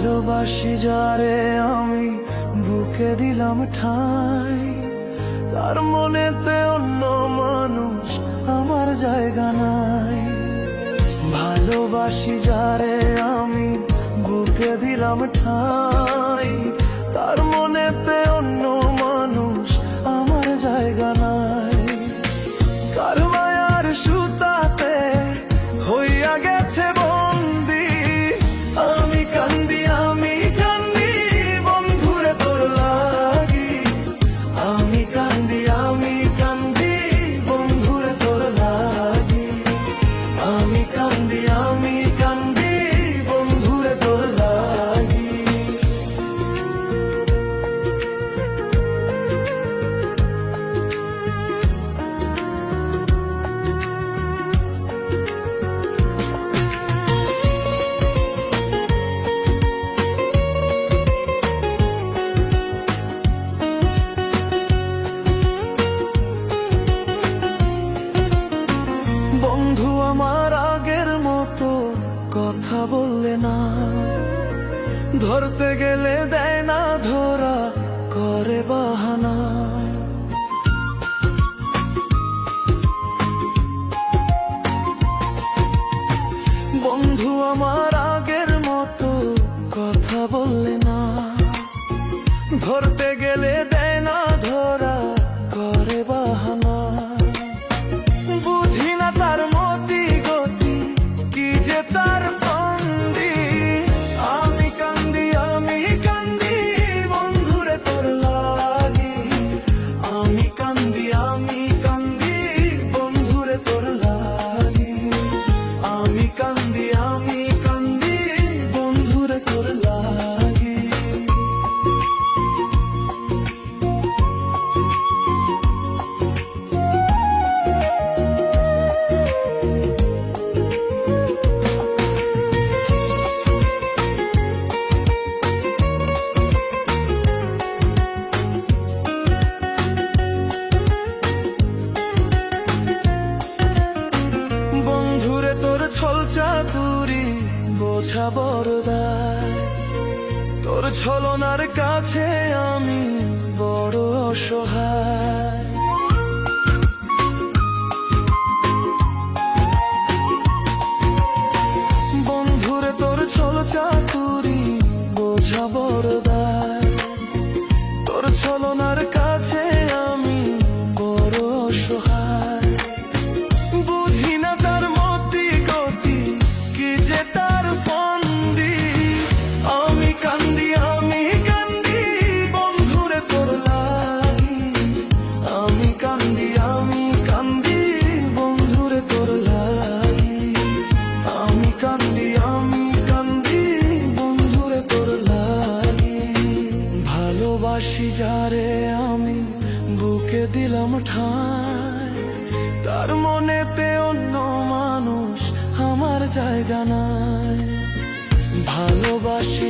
ভালোবাসি যারে আমি বুকে দিলাম ঠাঁই, তার মনেতে অন্য মানুষ আমার জায়গা নাই। ভালোবাসি যারে আমি বুকে দিলাম ঠাঁই, তার মনেতে অন্য মানুষ আমার জায়গা নাই। কার মায়ার সুতাতে হইয়া গেছে বন্দি, আমি কান্দি বন্ধুরে তোর লাগি। আমি কান্দি বন্ধুরে তোর লাগি। আমি কান্দি বন্ধুরে তোর লাগি। বন্ধু আমার আগের মতো কথা বললে না, ধরতে গেলে দেয় না ধরা, করে বাহানা। বন্ধু আমার আগের মতো কথা বললে না, ধরতে গেলে দেয় না ধরা, করে বাহানা। বুঝি না তার মতি গতি, কি যে তার ফন্দি। আমি কান্দি বন্ধুরে তোর লাগি। আমি কান্দি বন্ধুরে তোর লাগি। আমি কান্দি বন্ধুরে তোর লাগি। বন্ধুরে তোর ছল চাতুরি বোঝা বড় দায়, তোর ছলনার কাছে আমি বড় অসহায়। বন্ধুরে তোর ছল চাতুরি বোঝা বড় দায়, তোর ছলনার কাছে আমি বড় অসহায়। বুঝি না তার মতি গতি, কি যে তার ফন্দি। আমি কান্দি বন্ধুরে তোর লাগি। আমি কান্দি বন্ধুরে তোর লাগি। আমি কান্দি বন্ধুরে তোর লাগি। ভালোবাসি যারে আমি বুকে দিলাম ঠাঁই, তার মনেতে অন্য মানুষ আমার জায়গা নাই। ভালোবাসি